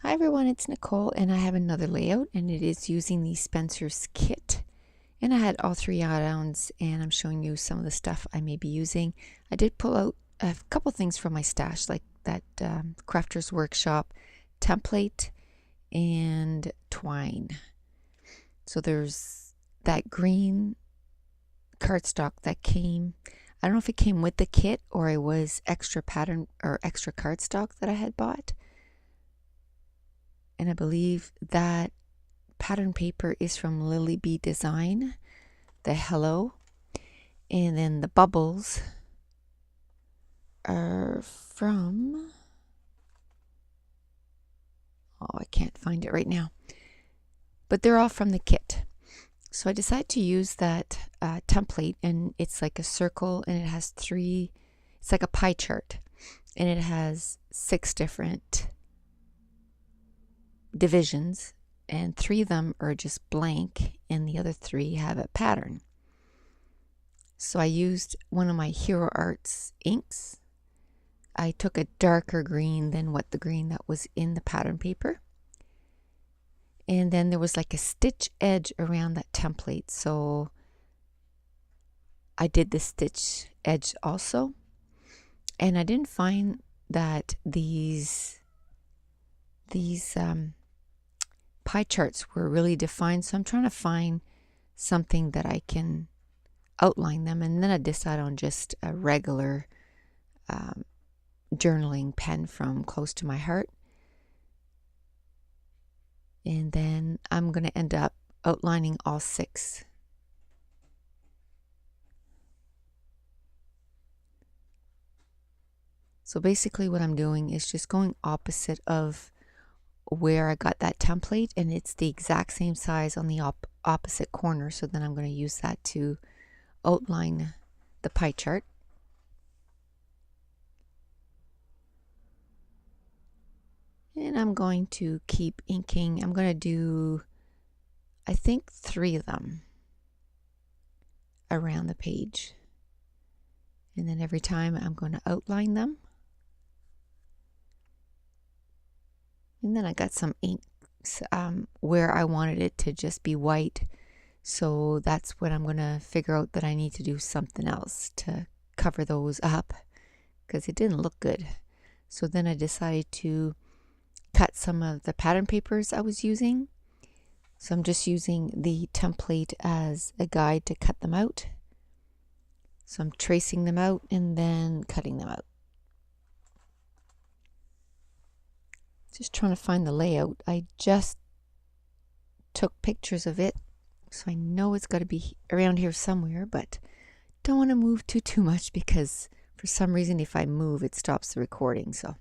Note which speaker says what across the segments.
Speaker 1: Hi everyone, it's Nicole and I have another layout and it is using the Spencer's kit. And I had all 3 add-ons and I'm showing you some of the stuff I may be using. I did pull out a couple things from my stash, like that Crafter's Workshop template and twine. So there's that green cardstock that came, I don't know if it came with the kit or it was extra pattern or extra cardstock that I had bought. And I believe that pattern paper is from Lily Bee Design, the Hello. And then the bubbles are from, oh, I can't find it right now. But they're all from the kit. So I decided to use that template, and it's like a circle and it has 3, it's like a pie chart. And it has 6 different divisions, and 3 of them are just blank and the other 3 have a pattern. So I used one of my Hero Arts inks. I took a darker green than what the green that was in the pattern paper, and then there was like a stitch edge around that template, so I did the stitch edge also. And I didn't find that these pie charts were really defined, so I'm trying to find something that I can outline them. And then I decided on just a regular journaling pen from Close to My Heart, and then I'm going to end up outlining all 6. So basically what I'm doing is just going opposite of where I got that template, and it's the exact same size on the opposite corner. So then I'm going to use that to outline the pie chart. And I'm going to keep inking. I'm going to do, I think, 3 of them around the page. And then every time I'm going to outline them. And then I got some inks where I wanted it to just be white. So that's what I'm going to figure out, that I need to do something else to cover those up because it didn't look good. So then I decided to cut some of the pattern papers I was using. So I'm just using the template as a guide to cut them out. So I'm tracing them out and then cutting them out. Just trying to find the layout. I just took pictures of it, so I know it's got to be around here somewhere, but don't want to move too much because for some reason if I move it stops the recording. So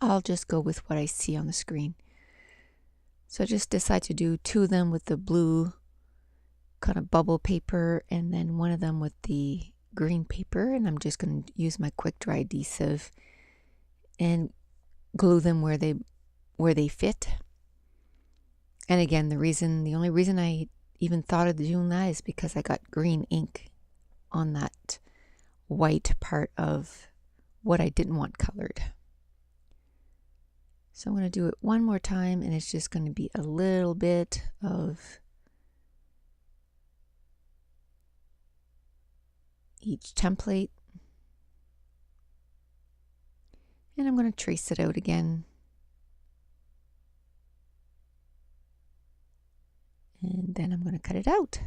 Speaker 1: I'll just go with what I see on the screen. So I just decided to do 2 of them with the blue kind of bubble paper and then 1 of them with the green paper, and I'm just going to use my quick dry adhesive and glue them where they fit. And again, the only reason I even thought of doing that is because I got green ink on that white part of what I didn't want colored. So I'm going to do it one more time, and it's just going to be a little bit of each template. And I'm going to trace it out again. And then I'm going to cut it out.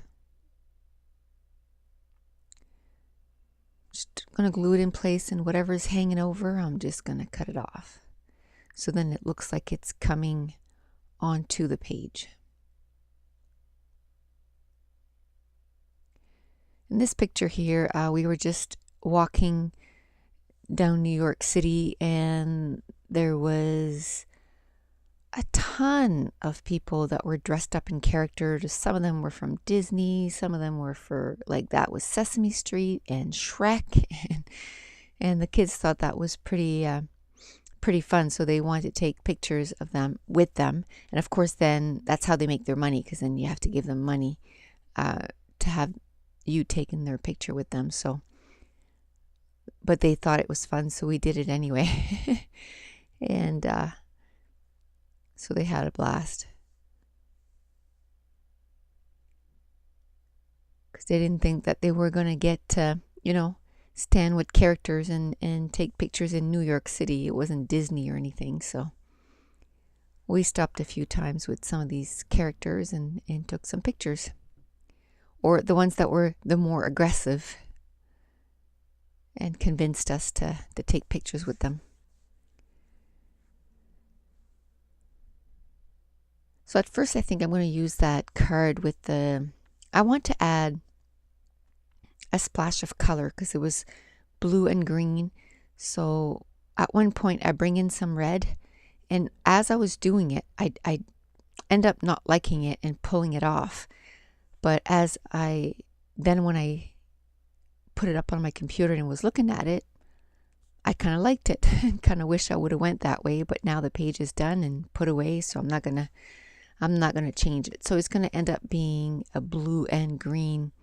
Speaker 1: Just going to glue it in place, and whatever is hanging over, I'm just going to cut it off. So then it looks like it's coming onto the page. In this picture here, we were just walking down New York City, and there was a ton of people that were dressed up in characters. Some of them were from Disney, some of them were for, like, that was Sesame Street and Shrek, and the kids thought that was pretty fun, so they wanted to take pictures of them with them. And of course then that's how they make their money, because then you have to give them money to have you taken their picture with them. So but they thought it was fun, so we did it anyway. And So they had a blast. Because they didn't think that they were going to get to, stand with characters and take pictures in New York City. It wasn't Disney or anything. So we stopped a few times with some of these characters and took some pictures. Or the ones that were the more aggressive and convinced us to take pictures with them. So at first I think I'm going to use that card with I want to add a splash of color because it was blue and green. So at one point I bring in some red, and as I was doing it, I end up not liking it and pulling it off. But when I put it up on my computer and was looking at it, I kind of liked it and kind of wish I would have went that way. But now the page is done and put away, so I'm not gonna change it. So it's gonna end up being a blue and green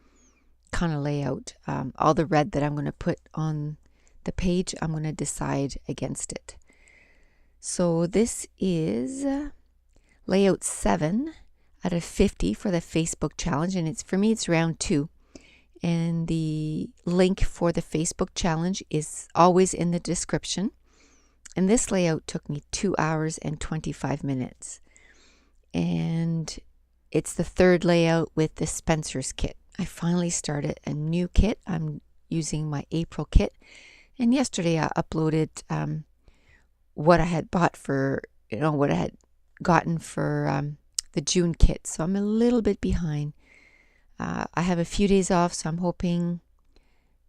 Speaker 1: kind of layout. All the red that I'm gonna put on the page, I'm gonna decide against it. So this is layout 7 out of 50 for the Facebook challenge, and for me it's round 2. And the link for the Facebook challenge is always in the description. And this layout took me 2 hours and 25 minutes. And it's the third layout with the Spencer's kit. I finally started a new kit. I'm using my April kit. And yesterday I uploaded what I had bought for, what I had gotten for the June kit. So I'm a little bit behind. I have a few days off, so I'm hoping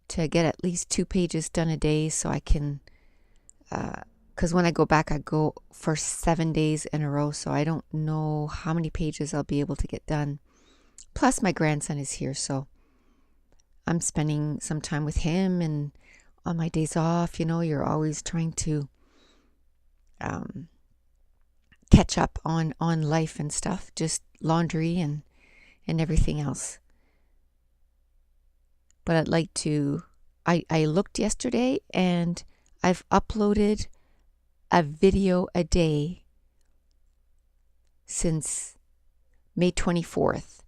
Speaker 1: to get at least 2 pages done a day so I can, because when I go back, I go for 7 days in a row, so I don't know how many pages I'll be able to get done. Plus my grandson is here, so I'm spending some time with him, and on my days off, you're always trying to catch up on life and stuff, just laundry and everything else. But I'd like to, I looked yesterday and I've uploaded a video a day since May 24th.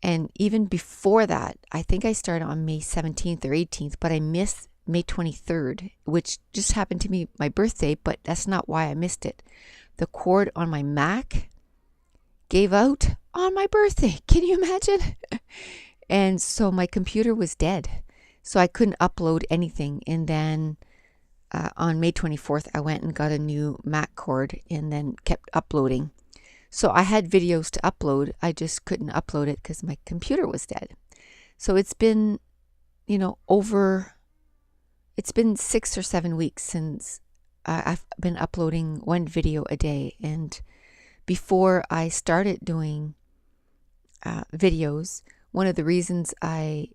Speaker 1: And even before that, I think I started on May 17th or 18th, but I missed May 23rd, which just happened to be my birthday, but that's not why I missed it. The cord on my Mac gave out on my birthday. Can you imagine? And so my computer was dead. So I couldn't upload anything. And then on May 24th, I went and got a new Mac cord and then kept uploading. So I had videos to upload. I just couldn't upload it because my computer was dead. So it's been, it's been 6 or 7 weeks since I've been uploading one video a day. And before I started doing videos, one of the reasons I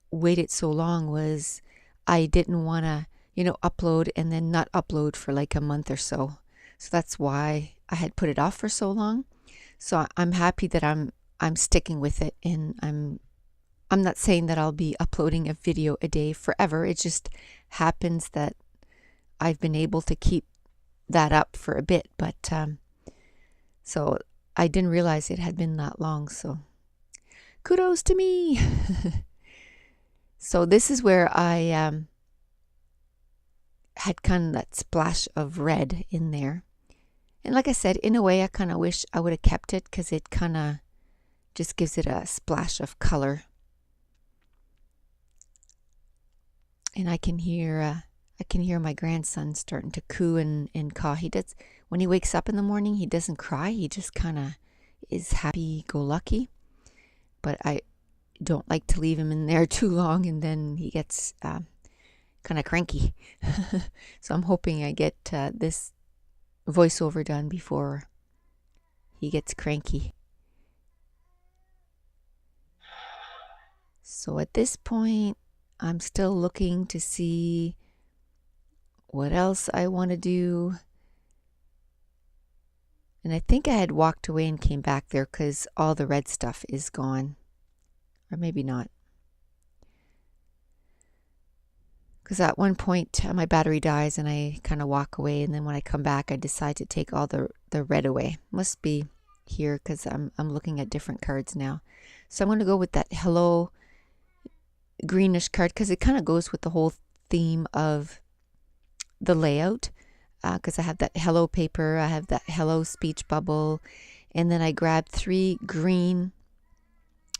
Speaker 1: waited so long was I didn't want to, upload and then not upload for like a month or so. So that's why I had put it off for so long. So I'm happy that I'm sticking with it, and I'm not saying that I'll be uploading a video a day forever. It just happens that I've been able to keep that up for a bit, but so I didn't realize it had been that long, so kudos to me. So this is where I had kind of that splash of red in there. And like I said, in a way, I kind of wish I would have kept it because it kind of just gives it a splash of color. And I can hear my grandson starting to coo and caw. He does, when he wakes up in the morning, he doesn't cry. He just kind of is happy-go-lucky. But I don't like to leave him in there too long, and then he gets kind of cranky. So I'm hoping I get this voiceover done before he gets cranky. So at this point, I'm still looking to see what else I want to do. And I think I had walked away and came back there because all the red stuff is gone. Or maybe not. Because at one point my battery dies and I kind of walk away, and then when I come back I decide to take all the the red away. Must be here because I'm looking at different cards now. So I'm going to go with that hello greenish card because it kind of goes with the whole theme of the layout, because I have that hello paper, I have that hello speech bubble, and then I grabbed 3 green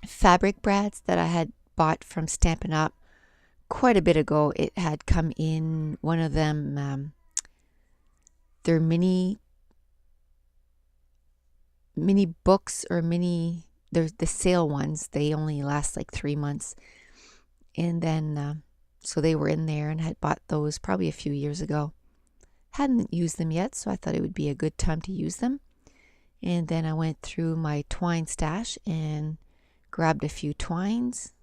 Speaker 1: fabric brads that I had bought from Stampin' Up quite a bit ago. It had come in one of them, they're mini books, or they're the sale ones. They only last like 3 months. And then, so they were in there, and I had bought those probably a few years ago. Hadn't used them yet, so I thought it would be a good time to use them. And then I went through my twine stash and grabbed a few twines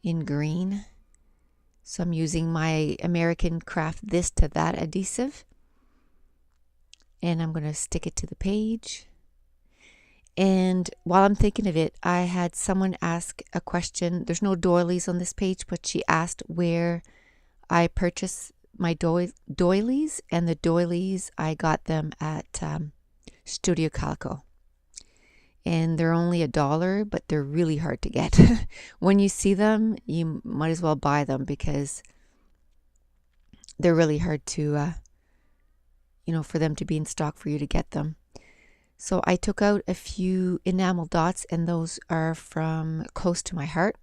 Speaker 1: in green. So I'm using my American Craft This to That adhesive. And I'm going to stick it to the page. And while I'm thinking of it, I had someone ask a question. There's no doilies on this page, but she asked where I purchased my doilies. And the doilies, I got them at Studio Calico. And they're only $1, but they're really hard to get. When you see them, you might as well buy them because they're really hard to, for them to be in stock for you to get them. So I took out a few enamel dots, and those are from Close to My Heart.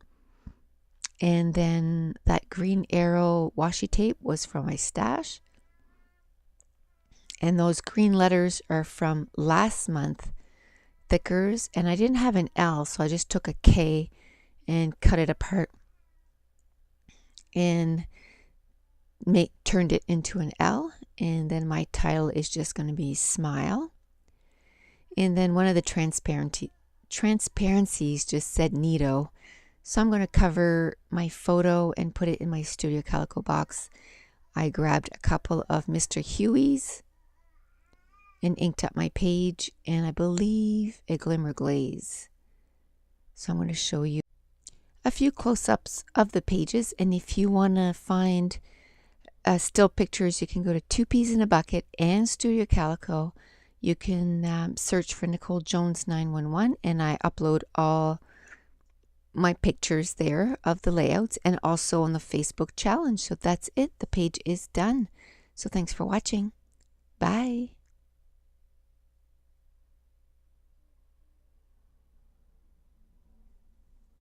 Speaker 1: And then that green arrow washi tape was from my stash. And those green letters are from last month thickers, and I didn't have an L, so I just took a K and cut it apart and turned it into an L. And then my title is just going to be Smile. And then one of the transparencies just said Neato. So I'm going to cover my photo and put it in my Studio Calico box. I grabbed a couple of Mr. Huey's and inked up my page, and I believe a glimmer glaze. So I'm going to show you a few close-ups of the pages, and if you want to find still pictures, you can go to 2 Peas in a Bucket and Studio Calico. You can search for Nicole Jones 911, and I upload all my pictures there of the layouts, and also on the Facebook challenge. So that's it. The page is done. So thanks for watching. Bye.